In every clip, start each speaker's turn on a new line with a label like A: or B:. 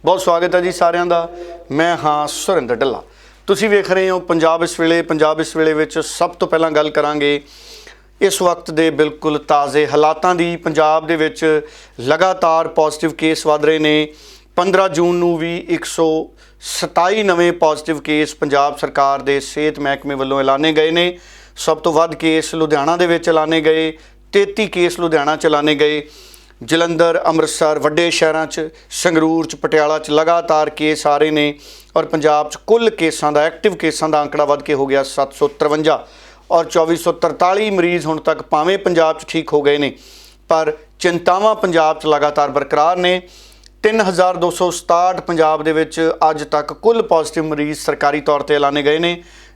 A: बहुत स्वागत है जी सारिਆਂ ਦਾ। मैं हाँ सुरिंदर ढिल्ला। तुसीं वेख रहे हो पंजाब इस वेले। पंजाब इस वेले विच सब तो पहलां गल करांगे इस वक्त दे बिल्कुल ताज़े हालातां दी। पंजाब दे विच लगातार पॉजिटिव केस वध रहे ने। 15 जून नूं भी 127 नवें पॉजिटिव केस पंजाब सरकार दे सेहत महकमे वल्लों ऐलाने गए ने। सब तो वध केस लुधियाना दे विच ऐलाने गए। 33 केस लुधियाना च ऐलाने गए। जलंधर, अमृतसर, वड्डे शहरां च, संगरूर च, पटियाला च लगातार केस आ रहे ने और पंजाब च कुल केसां दा एक्टिव केसां दा आंकड़ा वध के हो गया 753 और 2443 मरीज़ हुण तक भावें पंजाब च ठीक हो गए ने, पर चिंतावां पंजाब च लगातार बरकरार ने। 3267 पंजाब दे विच अज तक कुल पॉजिटिव मरीज़ सरकारी तौर पर ऐलाने गए ने,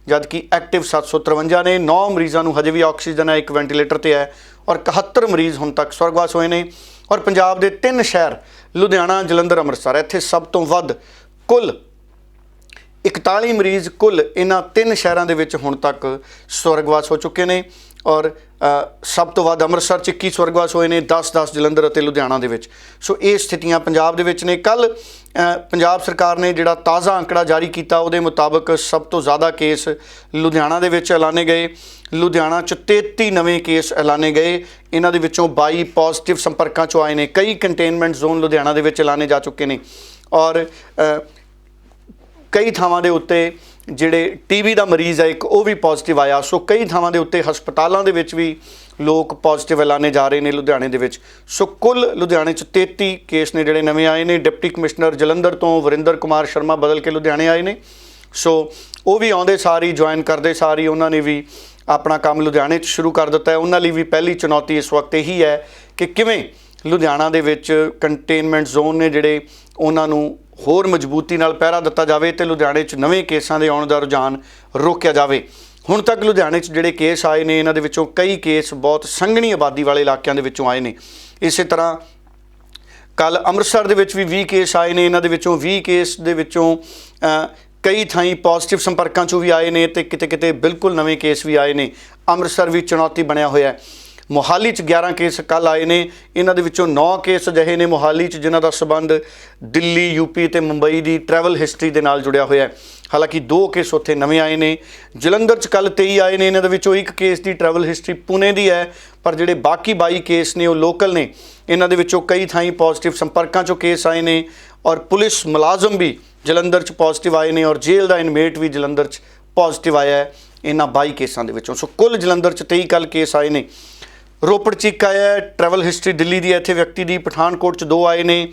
A: जबकि एक्टिव 753 ने। 9 मरीज़ों को हजे भी ऑक्सीजन है, एक वेंटिलेटर पर है और 71 मरीज़ हुण तक स्वर्गवास होए ने। और पंजाब के 3 शहर लुधियाना, जलंधर, अमृतसर, इत्थे सब तो वध कुल 41 मरीज़ कुल इन्हां 3 शहरों के हुण तक स्वर्गवास हो चुके हैं। और सब तो वध अमृतसर च 21 स्वर्गवास होए ने, 10 जलंधर और लुधियाना दे विच। सो ये स्थितियां पंजाब दे विच ने। कल पंजाब सरकार ने जिहड़ा ताज़ा आंकड़ा जारी किया उहदे मुताबक सब तो ज़्यादा केस लुधियाना दे विच ऐलाने गए। लुधियाना च 33 नवे केस ऐलाने गए। इन्हां दे विचों 22 पॉजिटिव संपर्कां चों आए ने। कई कंटेनमेंट जोन लुधियाना दे विच ऐलाने जा चुके हैं और कई थावां दे उत्ते जिहड़े टीबी का मरीज़ है एक वो भी पॉजिटिव आया। सो कई थावां दे उत्ते हस्पतालों दे विच भी लोग पॉजिटिव ऐलाने जा रहे हैं लुधियाने दे विच। सो कुल लुधियाने च 33 केस ने जिहड़े नवे आए ने। डिप्टी कमिश्नर जलंधर तो वरिंदर कुमार शर्मा बदल के लुधियाने आए ने। सो वो भी आउंदे सार ही ज्वाइन करते सार ही उन्होंने भी अपना काम लुधियाने शुरू कर दिता है। उन्होंने भी पहली चुनौती इस वक्त यही है कि किवें लुधियाना दे विच कंटेनमेंट जोन ने जिहड़े उन्होंने होर मजबूती नाल पहरा दिता जाए तो लुधियाने च नवे केसां दे आउण दा रुझान रोकिया जाए। हुण तक लुधियाने च जिहड़े केस आए ने इन्हां दे विचों कई केस बहुत संघनी आबादी वाले इलाकों के आए ने। इस तरह कल अमृतसर दे विच भी 20 केस आए ने। इन्हां दे विचों 20 केस दे विचों कई थाई पॉजिटिव संपर्कों चों भी आए ने ते किते किते बिल्कुल नवे केस भी आए ने। अमृतसर भी चुनौती बनया होया है। मोहाली च 11 केस कल आए ने। इन्हां दे विचों 9 केस अजिहे ने मोहाली च जिन्हां दा संबंध दिल्ली, यूपी ते मुंबई की ट्रैवल हिस्टरी के नाल जुड़िया होया है। हालांकि 2 केस उत्थे नवे आए ने। जलंधर च कल 23 आए ने। इन्हां दे विचों 1 केस की ट्रैवल हिस्टरी पुणे की है, पर जिहड़े बाकी 22 केस ने वो लोकल ने। इन्हां दे विचों कई थाई पॉजिटिव संपर्कों चों केस आए ने और पुलिस मुलाजम भी जलंधर च पॉजिटिव आए ने और जेल का इनमेट भी जलंधर च पॉजिटिव आया है इन्हां 22 केसां दे विचों। सो कुल जलंधर च 23 कल केस आए ने। रोपड़ च 1 आया है, ट्रैवल हिस्टरी दिल्ली की इत्थे व्यक्ति की। पठानकोट च 2 आए ने,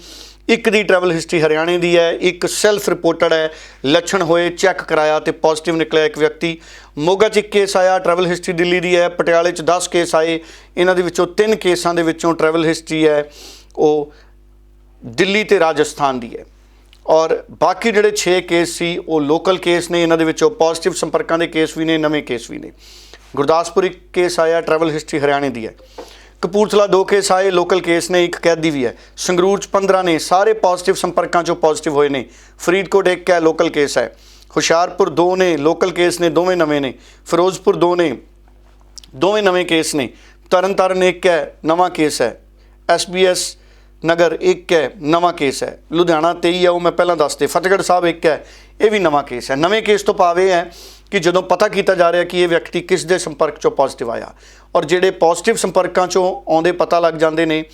A: 1 की ट्रैवल हिस्टरी हरियाणे की है, 1 सैल्फ रिपोर्टड है, लक्षण होए चैक कराया तो पॉजिटिव निकलिया 1 व्यक्ति। मोगा च 1 केस आया, ट्रैवल हिस्टरी दिल्ली की है। पटियाले च 10 केस आए, इन्हां दे विचों 3 केसां दे विचों ट्रैवल हिस्टरी है वो दिल्ली ते राजस्थान की है और बाकी जिहड़े 6 केस सी वो लोकल केस ने। इन्हां दे विचों पॉजिटिव संपर्कों के केस भी ने, नवे केस भी ने। गुरदासपुर 1 केस आया, ट्रैवल हिस्टरी हरियाणे की है। कपूरथला 2 केस आए, लोकल केस ने, 1 कैदी भी है। संगरूर 15 ने, सारे पॉजिटिव संपर्कों चों पॉजिटिव होए ने। फरीदकोट 1 है, लोकल केस है। हुशियारपुर 2 ने, लोकल केस ने, दोवें नवे ने। फिरोजपुर 2 ने, दोवें नवे केस ने। तरनतारन 1 है, नवा केस है। SBS नगर 1 है, नवा केस है। लुधियाना 23 है, वो मैं पहला दसते। फतेहगढ़ साहब 1 है, ये भी नवा केस है। नवे केस तो भाव यह है कि जो पता किया जा रहा कि ये व्यक्ति किस दे संपर्क चों पॉजिटिव आया और जिहड़े पॉजिटिव संपर्कों चों आउंदे पता लग जाते हैं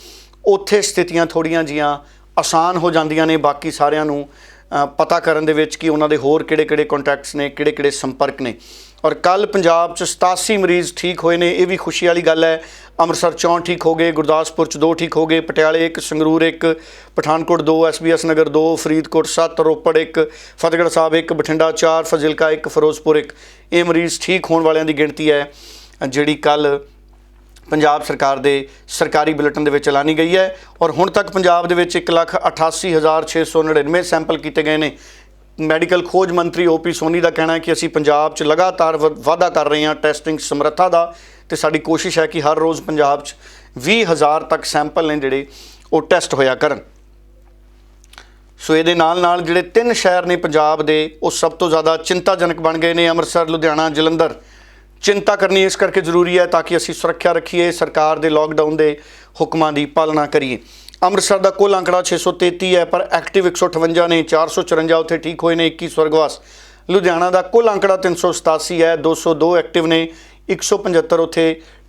A: उत्थे स्थितियां थोड़ियां जिहियां आसान हो जांदियां ने बाकी सारिਆਂ ਨੂੰ पता करन दे विच कि उन्हां दे होर किहड़े-किहड़े कॉन्टैक्ट्स ने, किहड़े-किहड़े संपर्क ने। और कल पंजाब च 87 मरीज़ ठीक होए ने, ये भी खुशी वाली गल है। अमृतसर 64 ठीक हो गए, गुरदासपुर च 2 ठीक हो गए, पटियाले 1, संगरूर 1, पठानकोट 2, SBS नगर 2, फरीदकोट 7, रोपड़ 1, फतेहगढ़ साहब 1, बठिंडा 4, फजिलका 1, फिरोजपुर 1। ये मरीज़ ठीक होने वालों की गिणती है जिहड़ी कल पंजाब सरकार के सरकारी बुलेटिन दे विच ऐलानी गई है। और हुण तक पंजाब दे विच 1,88,699 सैंपल किए गए हैं। मैडिकल खोज मंत्री OP सोनी का कहना है कि असी पंजाब च लगातार वाधा कर रहे हैं टैसटिंग समर्था का, तो साडी कोशिश है कि हर रोज़ पंजाब च 20,000 तक सैंपल ने जिहड़े वो टैसट होया करन। सो ये नाल जिहड़े 3 शहर ने पंजाब दे वो सब तो ज़्यादा चिंताजनक बन गए हैं। अमृतसर, लुधियाना, जलंधर। चिंता करनी इस करके जरूरी है ताकि असी सुरक्षा रखीए, सरकार के लॉकडाउन के हुक्मां की पालना करिए। ਅੰਮ੍ਰਿਤਸਰ ਦਾ ਕੁੱਲ ਅੰਕੜਾ 633 ਹੈ, ਪਰ ਐਕਟਿਵ 158 ਨੇ, 454 ਉੱਥੇ ਠੀਕ ਹੋਏ ਨੇ, 21 ਸਵਰਗਵਾਸ। ਲੁਧਿਆਣਾ ਦਾ ਕੁੱਲ ਅੰਕੜਾ 387 ਹੈ, 202 ਐਕਟਿਵ ਨੇ, 175 ਉੱਥੇ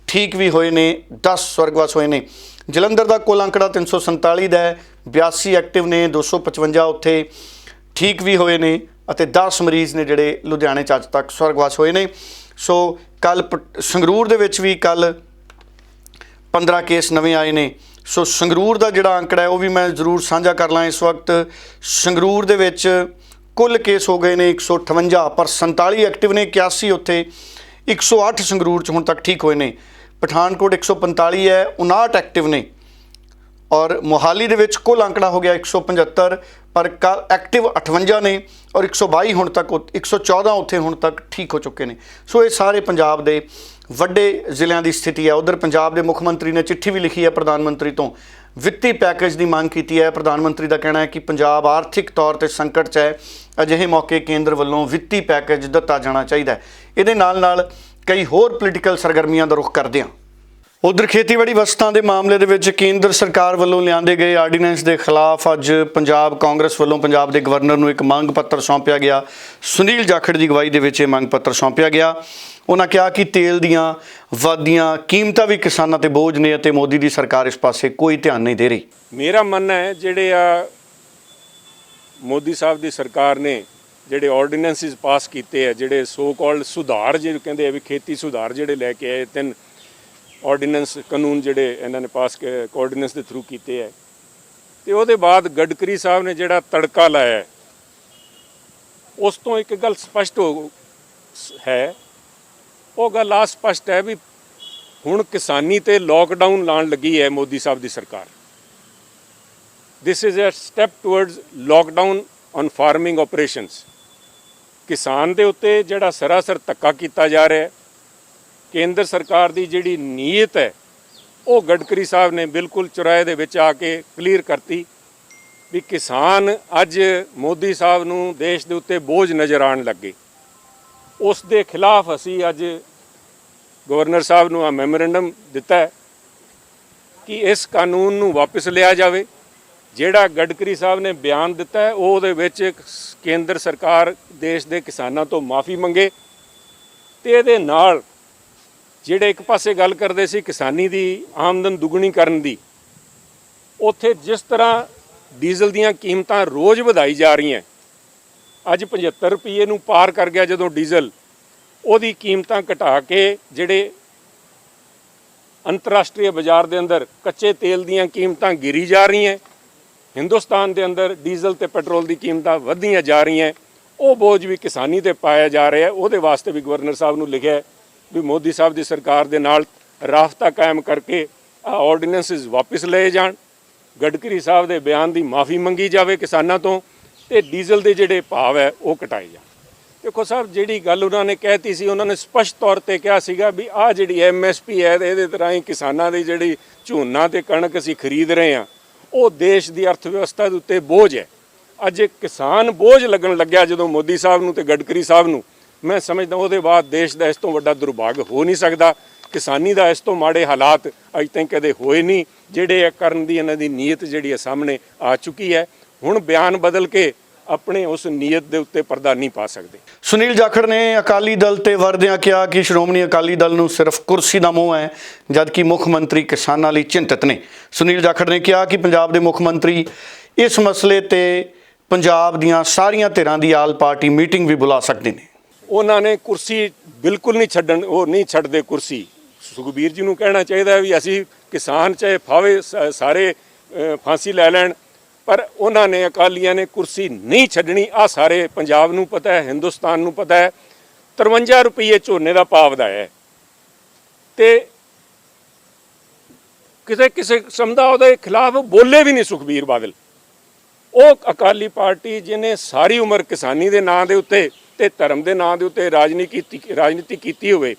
A: ਠੀਕ ਵੀ ਹੋਏ ਨੇ, 10 ਸਵਰਗਵਾਸ ਹੋਏ ਨੇ। ਜਲੰਧਰ ਦਾ ਕੁੱਲ ਅੰਕੜਾ 347 ਦਾ ਹੈ, 82 ਐਕਟਿਵ ਨੇ, 255 ਉੱਥੇ ਠੀਕ ਵੀ ਹੋਏ ਨੇ ਅਤੇ 10 ਮਰੀਜ਼ ਨੇ ਜਿਹੜੇ ਲੁਧਿਆਣੇ 'ਚ ਅੱਜ ਤੱਕ ਸਵਰਗਵਾਸ ਹੋਏ ਨੇ। ਸੋ ਕੱਲ ਸੰਗਰੂਰ ਦੇ ਵਿੱਚ ਵੀ ਕੱਲ 15 ਕੇਸ ਨਵੇਂ ਆਏ ਨੇ। ਸੋ ਸੰਗਰੂਰ ਦਾ ਜਿਹੜਾ ਅੰਕੜਾ ਹੈ ਉਹ ਵੀ ਮੈਂ ਜ਼ਰੂਰ ਸਾਂਝਾ ਕਰ ਲਾਂ। ਇਸ ਵਕਤ ਸੰਗਰੂਰ ਦੇ ਵਿੱਚ ਕੁੱਲ ਕੇਸ ਹੋ ਗਏ ਨੇ 158, ਪਰ 47 ਐਕਟਿਵ ਨੇ, 81 ਉੱਥੇ, 108 ਸੰਗਰੂਰ 'ਚ ਹੁਣ ਤੱਕ ਠੀਕ ਹੋਏ ਨੇ। ਪਠਾਨਕੋਟ 145 ਹੈ, 59 ਐਕਟਿਵ ਨੇ, ਔਰ ਮੋਹਾਲੀ ਦੇ ਵਿੱਚ ਕੁੱਲ ਅੰਕੜਾ ਹੋ ਗਿਆ 175, ਪਰ ਐਕਟਿਵ 58 ਨੇ ਔਰ 122 ਹੁਣ ਤੱਕ, 114 ਉੱਥੇ ਹੁਣ ਤੱਕ ਠੀਕ ਹੋ ਚੁੱਕੇ ਨੇ। ਸੋ ਇਹ ਸਾਰੇ ਪੰਜਾਬ ਦੇ ਵੱਡੇ ਜ਼ਿਲ੍ਹਿਆਂ ਦੀ ਸਥਿਤੀ ਹੈ। ਉਧਰ ਪੰਜਾਬ ਦੇ ਮੁੱਖ ਮੰਤਰੀ ਨੇ ਚਿੱਠੀ ਵੀ ਲਿਖੀ ਹੈ ਪ੍ਰਧਾਨ ਮੰਤਰੀ ਤੋਂ, ਵਿੱਤੀ ਪੈਕੇਜ ਦੀ ਮੰਗ ਕੀਤੀ ਹੈ। ਪ੍ਰਧਾਨ ਮੰਤਰੀ ਦਾ ਕਹਿਣਾ ਹੈ ਕਿ ਪੰਜਾਬ ਆਰਥਿਕ ਤੌਰ 'ਤੇ ਸੰਕਟ 'ਚ ਹੈ, ਅਜਿਹੇ ਮੌਕੇ ਕੇਂਦਰ ਵੱਲੋਂ ਵਿੱਤੀ ਪੈਕੇਜ ਦਿੱਤਾ ਜਾਣਾ ਚਾਹੀਦਾ ਹੈ। ਇਹਦੇ ਨਾਲ ਨਾਲ ਕਈ ਹੋਰ ਪੋਲੀਟੀਕਲ ਸਰਗਰਮੀਆਂ ਦਾ ਰੁਖ ਕਰਦੇ ਹਾਂ। ਉਧਰ ਖੇਤੀਬਾੜੀ ਵਸਤਾਂ ਦੇ ਮਾਮਲੇ ਦੇ ਵਿੱਚ ਕੇਂਦਰ ਸਰਕਾਰ ਵੱਲੋਂ ਲਿਆਂਦੇ ਗਏ ਆਰਡੀਨੈਂਸ ਦੇ ਖਿਲਾਫ ਅੱਜ ਪੰਜਾਬ ਕਾਂਗਰਸ ਵੱਲੋਂ ਪੰਜਾਬ ਦੇ ਗਵਰਨਰ ਨੂੰ ਇੱਕ ਮੰਗ ਪੱਤਰ ਸੌਂਪਿਆ ਗਿਆ। ਸੁਨੀਲ ਜਾਖੜ ਦੀ ਅਗਵਾਈ ਦੇ ਵਿੱਚ ਇਹ ਮੰਗ ਪੱਤਰ ਸੌਂਪਿਆ ਗਿਆ। ਉਹਨਾਂ ਕਿਹਾ ਕਿ ਤੇਲ ਦੀਆਂ ਵੱਧਦੀਆਂ ਕੀਮਤਾਂ ਵੀ ਕਿਸਾਨਾਂ ਤੇ ਬੋਝ ਨੇ ਅਤੇ ਮੋਦੀ ਦੀ ਸਰਕਾਰ ਇਸ ਪਾਸੇ ਕੋਈ ਧਿਆਨ ਨਹੀਂ ਦੇ ਰਹੀ।
B: ਮੇਰਾ ਮੰਨਣਾ ਹੈ ਜਿਹੜੇ ਆ ਮੋਦੀ ਸਾਹਿਬ ਦੀ ਸਰਕਾਰ ਨੇ ਜਿਹੜੇ ਆਰਡੀਨੈਂਸਿਸ ਪਾਸ ਕੀਤੇ ਆ, ਜਿਹੜੇ ਸੋ ਕਾਲਡ ਸੁਧਾਰ ਜਿਹੜੇ ਕਹਿੰਦੇ ਆ ਵੀ ਖੇਤੀ ਸੁਧਾਰ ਜਿਹੜੇ ਲੈ ਕੇ ਆਏ, 3 ਆਰਡੀਨੈਂਸ ਕਾਨੂੰਨ ਜਿਹੜੇ ਇਹਨਾਂ ਨੇ ਪਾਸ ਆਰਡੀਨੈਂਸ ਦੇ ਥਰੂ ਕੀਤੇ ਹੈ, ਤੇ ਉਹਦੇ ਬਾਅਦ ਗਡਕਰੀ ਸਾਹਿਬ ਨੇ ਜਿਹੜਾ ਤੜਕਾ ਲਾਇਆ, ਉਸ ਤੋਂ ਇੱਕ ਗੱਲ ਸਪਸ਼ਟ ਹੈ, ਉਹ ਗੱਲ ਆ ਸਪਸ਼ਟ ਹੈ ਵੀ ਹੁਣ ਕਿਸਾਨੀ ਤੇ ਲੋਕਡਾਊਨ ਲਾਉਣ ਲੱਗੀ ਹੈ ਮੋਦੀ ਸਾਹਿਬ ਦੀ ਸਰਕਾਰ। This is a step towards lockdown on farming operations. ਕਿਸਾਨ ਦੇ ਉੱਤੇ ਜਿਹੜਾ ਸਰਾਸਰ ਧੱਕਾ ਕੀਤਾ ਜਾ ਰਿਹਾ ਹੈ, ਕੇਂਦਰ ਸਰਕਾਰ ਦੀ ਜਿਹੜੀ ਨੀਅਤ ਹੈ ਉਹ ਗਡਕਰੀ ਸਾਹਿਬ ਨੇ ਬਿਲਕੁਲ ਚੁਰਾਹੇ ਦੇ ਵਿੱਚ ਆ ਕੇ ਕਲੀਅਰ ਕਰਤੀ ਵੀ ਕਿਸਾਨ ਅੱਜ ਮੋਦੀ ਸਾਹਿਬ ਨੂੰ ਦੇਸ਼ ਦੇ ਉੱਤੇ ਬੋਝ ਨਜ਼ਰ ਆਉਣ ਲੱਗੇ। ਉਸ ਦੇ ਖਿਲਾਫ ਅਸੀਂ ਅੱਜ ਗਵਰਨਰ ਸਾਹਿਬ ਨੂੰ ਆ ਮੈਮੋਰੈਂਡਮ ਦਿੱਤਾ ਹੈ ਕਿ ਇਸ ਕਾਨੂੰਨ ਨੂੰ ਵਾਪਸ ਲਿਆ ਜਾਵੇ। ਜਿਹੜਾ ਗਡਕਰੀ ਸਾਹਿਬ ਨੇ ਬਿਆਨ ਦਿੱਤਾ ਹੈ ਉਹਦੇ ਵਿੱਚ ਕੇਂਦਰ ਸਰਕਾਰ ਦੇਸ਼ ਦੇ ਕਿਸਾਨਾਂ ਤੋਂ ਮਾਫੀ ਮੰਗੇ, ਤੇ ਇਹਦੇ ਨਾਲ ਜਿਹੜੇ ਇੱਕ ਪਾਸੇ ਗੱਲ ਕਰਦੇ ਸੀ ਕਿਸਾਨੀ ਦੀ ਆਮਦਨ ਦੁੱਗਣੀ ਕਰਨ ਦੀ, ਉੱਥੇ ਜਿਸ ਤਰ੍ਹਾਂ ਡੀਜ਼ਲ ਦੀਆਂ ਕੀਮਤਾਂ ਰੋਜ਼ ਵਧਾਈ ਜਾ ਰਹੀਆਂ, ਅੱਜ 75 ਰੁਪਏ ਨੂੰ ਪਾਰ ਕਰ ਗਿਆ ਜਦੋਂ ਡੀਜ਼ਲ, ਉਹਦੀ ਕੀਮਤਾਂ ਘਟਾ ਕੇ ਜਿਹੜੇ ਅੰਤਰਰਾਸ਼ਟਰੀ ਬਾਜ਼ਾਰ ਦੇ ਅੰਦਰ ਕੱਚੇ ਤੇਲ ਦੀਆਂ ਕੀਮਤਾਂ ਗਿਰੀ ਜਾ ਰਹੀਆਂ, ਹਿੰਦੁਸਤਾਨ ਦੇ ਅੰਦਰ ਡੀਜ਼ਲ ਤੇ ਪੈਟਰੋਲ ਦੀ ਕੀਮਤਾਂ ਵਧਦੀਆਂ ਜਾ ਰਹੀਆਂ, ਉਹ ਬੋਝ ਵੀ ਕਿਸਾਨੀ ਤੇ ਪਾਇਆ ਜਾ ਰਿਹਾ। ਉਹਦੇ ਵਾਸਤੇ ਵੀ ਗਵਰਨਰ ਸਾਹਿਬ ਨੂੰ ਲਿਖਿਆ ਵੀ ਮੋਦੀ ਸਾਹਿਬ ਦੀ ਸਰਕਾਰ ਦੇ ਨਾਲ ਰਾਬਤਾ ਕਾਇਮ ਕਰਕੇ ਆਰਡੀਨੈਂਸਿਸ ਵਾਪਸ ਲਏ ਜਾਣ, ਗਡਕਰੀ ਸਾਹਿਬ ਦੇ ਬਿਆਨ ਦੀ ਮਾਫੀ ਮੰਗੀ ਜਾਵੇ ਕਿਸਾਨਾਂ ਤੋਂ, ਤੇ ਡੀਜ਼ਲ ਦੇ ਜਿਹੜੇ ਭਾਅ ਹੈ ਉਹ ਘਟਾਏ ਜਾਣ। ਦੇਖੋ ਸਾਹਿਬ, ਜਿਹੜੀ ਗੱਲ ਉਹਨਾਂ ਨੇ ਕਹਿਤੀ ਸੀ, ਉਹਨਾਂ ਨੇ ਸਪਸ਼ਟ ਤੌਰ ਤੇ ਕਿਹਾ ਸੀਗਾ ਵੀ ਆਹ ਜਿਹੜੀ MSP ਹੈ ਇਹਦੇ ਤਰ੍ਹਾਂ ਹੀ ਕਿਸਾਨਾਂ ਦੀ ਜਿਹੜੀ ਝੋਨਾ ਤੇ ਕਣਕ ਅਸੀਂ ਖਰੀਦ ਰਹੇ ਹਾਂ ਉਹ ਦੇਸ਼ ਦੀ ਅਰਥ ਵਿਵਸਥਾ ਦੇ ਉੱਤੇ ਬੋਝ ਹੈ। ਅੱਜ ਕਿਸਾਨ ਬੋਝ ਲੱਗਣ ਲੱਗਿਆ ਜਦੋਂ ਮੋਦੀ ਸਾਹਿਬ ਨੂੰ ਤੇ ਗਡਕਰੀ ਸਾਹਿਬ ਨੂੰ, ਮੈਂ ਸਮਝਦਾ ਉਹਦੇ ਬਾਅਦ ਦੇਸ਼ ਦਾ ਇਸ ਤੋਂ ਵੱਡਾ ਦੁਰਭਾਗ ਹੋ ਨਹੀਂ ਸਕਦਾ। ਕਿਸਾਨੀ ਦਾ ਇਸ ਤੋਂ ਮਾੜੇ ਹਾਲਾਤ ਅੱਜ ਤੱਕ ਕਦੇ ਹੋਏ ਨਹੀਂ। ਜਿਹੜੇ ਕਰਨ ਦੀ ਇਹਨਾਂ ਦੀ ਨੀਅਤ ਜਿਹੜੀ ਹੈ ਸਾਹਮਣੇ ਆ ਚੁੱਕੀ ਹੈ। ਹੁਣ ਬਿਆਨ ਬਦਲ ਕੇ ਆਪਣੇ ਉਸ ਨੀਅਤ ਦੇ ਉੱਤੇ ਪਰਦਾ ਨਹੀਂ ਪਾ ਸਕਦੇ।
A: ਸੁਨੀਲ ਜਾਖੜ ਨੇ ਅਕਾਲੀ ਦਲ ਤੇ ਵਰਦਿਆਂ ਕਿਹਾ ਕਿ ਸ਼੍ਰੋਮਣੀ ਅਕਾਲੀ ਦਲ ਨੂੰ ਸਿਰਫ ਕੁਰਸੀ ਦਾ ਮੋਹ ਹੈ, ਜਦਕਿ ਮੁੱਖ ਮੰਤਰੀ ਕਿਸਾਨਾਂ ਲਈ ਚਿੰਤਤ ਨੇ। ਸੁਨੀਲ ਜਾਖੜ ਨੇ ਕਿਹਾ ਕਿ ਪੰਜਾਬ ਦੇ ਮੁੱਖ ਮੰਤਰੀ ਇਸ ਮਸਲੇ ਤੇ ਪੰਜਾਬ ਦੀਆਂ ਸਾਰੀਆਂ ਧਿਰਾਂ ਦੀ ਆਲ ਪਾਰਟੀ ਮੀਟਿੰਗ ਵੀ ਬੁਲਾ ਸਕਦੇ ਨੇ।
B: ਉਹਨਾਂ ਨੇ ਕੁਰਸੀ ਬਿਲਕੁਲ ਨਹੀਂ ਛੱਡਣ, ਉਹ ਨਹੀਂ ਛੱਡਦੇ ਕੁਰਸੀ। ਸੁਖਬੀਰ ਜੀ ਨੂੰ ਕਹਿਣਾ ਚਾਹੀਦਾ ਵੀ ਅਸੀਂ ਕਿਸਾਨ ਚਾਹੇ ਫਾਵੇ ਸਾਰੇ ਫਾਂਸੀ ਲੈ ਲੈਣ, ਪਰ ਉਹਨਾਂ ਨੇ ਅਕਾਲੀਆਂ ਨੇ ਕੁਰਸੀ ਨਹੀਂ ਛੱਡਣੀ। ਆ ਸਾਰੇ ਪੰਜਾਬ ਨੂੰ ਪਤਾ ਹੈ, ਹਿੰਦੁਸਤਾਨ ਨੂੰ ਪਤਾ ਹੈ। 53 ਰੁਪਏ ਝੋਨੇ ਦਾ ਭਾਅ ਵਧਾਇਆ ਤੇ ਕਿਸੇ ਕਿਸਮ ਦਾ ਉਹਦੇ ਖਿਲਾਫ ਬੋਲੇ ਵੀ ਨਹੀਂ ਸੁਖਬੀਰ ਬਾਦਲ। ਉਹ ਅਕਾਲੀ ਪਾਰਟੀ ਜਿਹਨੇ ਸਾਰੀ ਉਮਰ ਕਿਸਾਨੀ ਦੇ ਨਾਂ ਦੇ ਉੱਤੇ ਤੇ ਧਰਮ ਦੇ ਨਾਂ ਦੇ ਉੱਤੇ ਰਾਜਨੀਤੀ ਕੀਤੀ ਹੋਵੇ,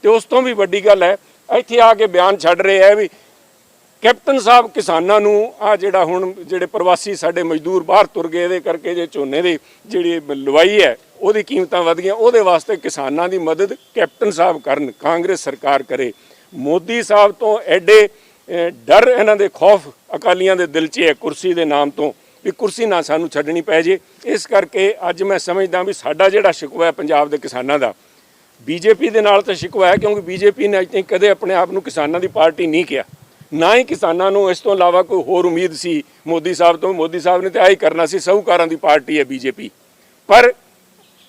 B: ਤੇ ਉਸ ਤੋਂ ਵੀ ਵੱਡੀ ਗੱਲ ਹੈ ਇੱਥੇ ਆ ਕੇ ਬਿਆਨ ਛੱਡ ਰਹੇ ਹੈ ਵੀ ਕੈਪਟਨ ਸਾਹਿਬ ਕਿਸਾਨਾਂ ਨੂੰ ਆ ਜਿਹੜਾ ਹੁਣ ਜਿਹੜੇ ਪ੍ਰਵਾਸੀ ਸਾਡੇ ਮਜ਼ਦੂਰ ਬਾਹਰ ਤੁਰ ਗਏ, ਇਹਦੇ ਕਰਕੇ ਜੇ ਝੋਨੇ ਦੀ ਜਿਹੜੀ ਲਵਾਈ ਹੈ ਉਹਦੀ ਕੀਮਤਾਂ ਵਧ ਗਈਆਂ, ਉਹਦੇ ਵਾਸਤੇ ਕਿਸਾਨਾਂ ਦੀ ਮਦਦ ਕੈਪਟਨ ਸਾਹਿਬ ਕਰਨ, ਕਾਂਗਰਸ ਸਰਕਾਰ ਕਰੇ। ਮੋਦੀ ਸਾਹਿਬ ਤੋਂ ਐਡੇ ਡਰ, ਇਹਨਾਂ ਦੇ ਖੌਫ ਅਕਾਲੀਆਂ ਦੇ ਦਿਲ 'ਚ ਹੈ ਕੁਰਸੀ ਦੇ ਨਾਮ ਤੋਂ ਵੀ ਕੁਰਸੀ ਨਾ ਸਾਨੂੰ ਛੱਡਣੀ ਪੈ ਜੇ। ਇਸ ਕਰਕੇ ਅੱਜ ਮੈਂ ਸਮਝਦਾ ਵੀ ਸਾਡਾ ਜਿਹੜਾ ਸ਼ਿਕਵਾ ਹੈ ਪੰਜਾਬ ਦੇ ਕਿਸਾਨਾਂ ਦਾ, ਬੀਜੇਪੀ ਦੇ ਨਾਲ ਤਾਂ ਸ਼ਿਕਵਾ ਹੈ, ਕਿਉਂਕਿ ਬੀਜੇਪੀ ਨੇ ਅੱਜ ਤੱਕ ਕਦੇ ਆਪਣੇ ਆਪ ਨੂੰ ਕਿਸਾਨਾਂ ਦੀ ਪਾਰਟੀ ਨਹੀਂ ਕਿਹਾ, ਨਾ ਹੀ ਕਿਸਾਨਾਂ ਨੂੰ ਇਸ ਤੋਂ ਇਲਾਵਾ ਕੋਈ ਹੋਰ ਉਮੀਦ ਸੀ ਮੋਦੀ ਸਾਹਿਬ ਤੋਂ। ਮੋਦੀ ਸਾਹਿਬ ਨੇ ਤਾਂ ਆਹੀ ਕਰਨਾ ਸੀ, ਸ਼ਾਹੂਕਾਰਾਂ ਦੀ ਪਾਰਟੀ ਹੈ ਬੀਜੇਪੀ। ਪਰ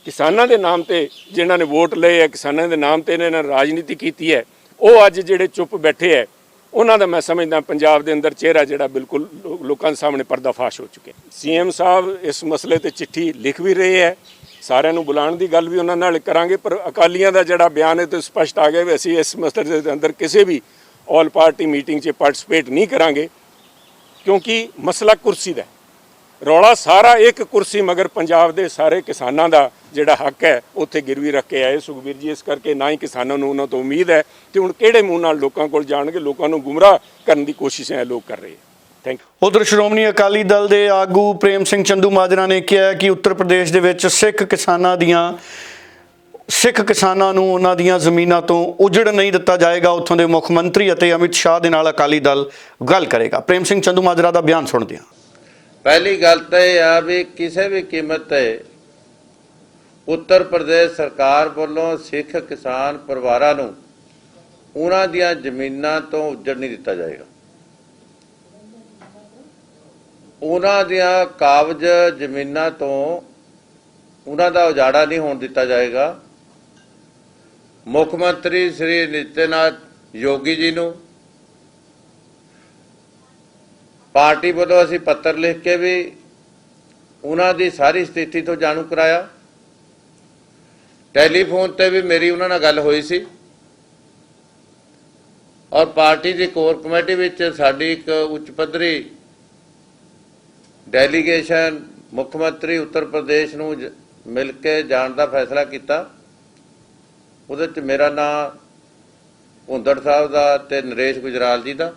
B: ਕਿਸਾਨਾਂ ਦੇ ਨਾਮ ਤੇ ਜਿਨ੍ਹਾਂ ਨੇ ਵੋਟ ਲਏ ਹੈ, ਕਿਸਾਨਾਂ ਦੇ ਨਾਮ ਤੇ ਇਹਨਾਂ ਨੇ ਰਾਜਨੀਤੀ ਕੀਤੀ ਹੈ, ਉਹ ਅੱਜ ਜਿਹੜੇ ਚੁੱਪ ਬੈਠੇ ਹੈ, ਉਹਨਾਂ ਦਾ ਮੈਂ ਸਮਝਦਾ ਪੰਜਾਬ ਦੇ ਅੰਦਰ ਚਿਹਰਾ ਜਿਹੜਾ ਬਿਲਕੁਲ ਲੋਕਾਂ ਦੇ ਸਾਹਮਣੇ ਪਰਦਾਫਾਸ਼ ਹੋ ਚੁੱਕਿਆ। ਸੀਐਮ ਸਾਹਿਬ ਇਸ ਮਸਲੇ ਤੇ ਚਿੱਠੀ ਲਿਖ ਵੀ ਰਹੇ ਹੈ, ਸਾਰਿਆਂ ਨੂੰ ਬੁਲਾਉਣ ਦੀ ਗੱਲ ਵੀ ਉਹਨਾਂ ਨਾਲ ਕਰਾਂਗੇ, ਪਰ ਅਕਾਲੀਆਂ ਦਾ ਜਿਹੜਾ ਬਿਆਨ ਹੈ ਤੇ ਸਪਸ਼ਟ ਆ ਗਿਆ ਵੀ ਅਸੀਂ ਇਸ ਮਸਲੇ ਦੇ ਅੰਦਰ ਕਿਸੇ ਵੀ ਆਲ ਪਾਰਟੀ ਮੀਟਿੰਗ 'ਚ ਪਾਰਟਿਸਿਪੇਟ ਨਹੀਂ ਕਰਾਂਗੇ, ਕਿਉਂਕਿ ਮਸਲਾ ਕੁਰਸੀ ਦਾ ਰੌਲਾ ਸਾਰਾ ਇੱਕ ਕੁਰਸੀ ਮਗਰ ਪੰਜਾਬ ਦੇ ਸਾਰੇ ਕਿਸਾਨਾਂ ਦਾ ਜਿਹੜਾ ਹੱਕ ਹੈ ਉੱਥੇ ਗਿਰਵੀ ਰੱਖ ਕੇ ਆਏ ਸੁਖਬੀਰ ਜੀ। ਇਸ ਕਰਕੇ ਨਾ ਹੀ ਕਿਸਾਨਾਂ ਨੂੰ ਉਹਨਾਂ ਤੋਂ ਉਮੀਦ ਹੈ ਤੇ ਹੁਣ ਕਿਹੜੇ ਮੂੰਹ ਨਾਲ ਲੋਕਾਂ ਕੋਲ ਜਾਣਗੇ, ਲੋਕਾਂ ਨੂੰ ਗੁੰਮਰਾਹ ਕਰਨ ਦੀ ਕੋਸ਼ਿਸ਼ਾਂ ਲੋਕ ਕਰ ਰਹੇ ਹੈ। Thank you.
A: ਉਧਰ ਸ਼੍ਰੋਮਣੀ ਅਕਾਲੀ ਦਲ ਦੇ ਆਗੂ ਪ੍ਰੇਮ ਸਿੰਘ ਚੰਦੂਮਾਜਰਾ ਨੇ ਕਿਹਾ ਕਿ ਉੱਤਰ ਪ੍ਰਦੇਸ਼ ਦੇ ਵਿੱਚ ਸਿੱਖ ਕਿਸਾਨਾਂ ਨੂੰ ਉਹਨਾਂ ਦੀਆਂ ਜ਼ਮੀਨਾਂ ਤੋਂ ਉਜੜ ਨਹੀਂ ਦਿੱਤਾ ਜਾਏਗਾ। ਉੱਥੋਂ ਦੇ ਮੁੱਖ ਮੰਤਰੀ ਅਤੇ ਅਮਿਤ ਸ਼ਾਹ ਦੇ ਨਾਲ ਅਕਾਲੀ ਦਲ ਗੱਲ ਕਰੇਗਾ। ਪ੍ਰੇਮ ਸਿੰਘ ਚੰਦੂਮਾਜਰਾ ਦਾ ਬਿਆਨ ਸੁਣਦੇ ਹਾਂ।
C: ਪਹਿਲੀ ਗੱਲ ਤਾਂ ਇਹ ਆ ਵੀ ਕਿਸੇ ਵੀ ਕੀਮਤ ਤੇ ਉੱਤਰ ਪ੍ਰਦੇਸ਼ ਸਰਕਾਰ ਵੱਲੋਂ ਸਿੱਖ ਕਿਸਾਨ ਪਰਿਵਾਰਾਂ ਨੂੰ ਉਹਨਾਂ ਦੀਆਂ ਜ਼ਮੀਨਾਂ ਤੋਂ ਉੱਜੜ ਨਹੀਂ ਦਿੱਤਾ ਜਾਏਗਾ। ਉਹਨਾਂ ਦੀਆਂ ਕਾਬਜ਼ ਜ਼ਮੀਨਾਂ ਤੋਂ ਉਹਨਾਂ ਦਾ ਉਜਾੜਾ ਨਹੀਂ ਹੋਣ ਦਿੱਤਾ ਜਾਏਗਾ। ਮੁੱਖ ਮੰਤਰੀ ਸ੍ਰੀ ਨਿਤਿਨ ਯੋਗੀ ਜੀ ਨੂੰ ਪਾਰਟੀ ਵੱਲੋਂ ਅਸੀਂ ਪੱਤਰ ਲਿਖ ਕੇ ਵੀ ਉਹਨਾਂ ਦੀ ਸਾਰੀ ਸਥਿਤੀ ਤੋਂ ਜਾਣੂ ਕਰਾਇਆ। ਟੈਲੀਫੋਨ ਤੇ ਵੀ ਮੇਰੀ ਉਹਨਾਂ ਨਾਲ ਗੱਲ ਹੋਈ ਸੀ ਔਰ ਪਾਰਟੀ ਦੀ ਕੋਰ ਕਮੇਟੀ ਵਿੱਚ ਸਾਡੀ ਇੱਕ ਉੱਚ ਪੱਧਰੀ ਡੈਲੀਗੇਸ਼ਨ ਮੁੱਖ ਮੰਤਰੀ ਉੱਤਰ ਪ੍ਰਦੇਸ਼ ਨੂੰ ਮਿਲ ਕੇ ਜਾਣ ਦਾ ਫੈਸਲਾ ਕੀਤਾ। ਉਹਦੇ 'ਚ ਮੇਰਾ ਨਾਂ ਭੁੰਦੜ ਸਾਹਿਬ ਦਾ ਤੇ ਨਰੇਸ਼ ਗੁਜਰਾਲ ਜੀ ਦਾ।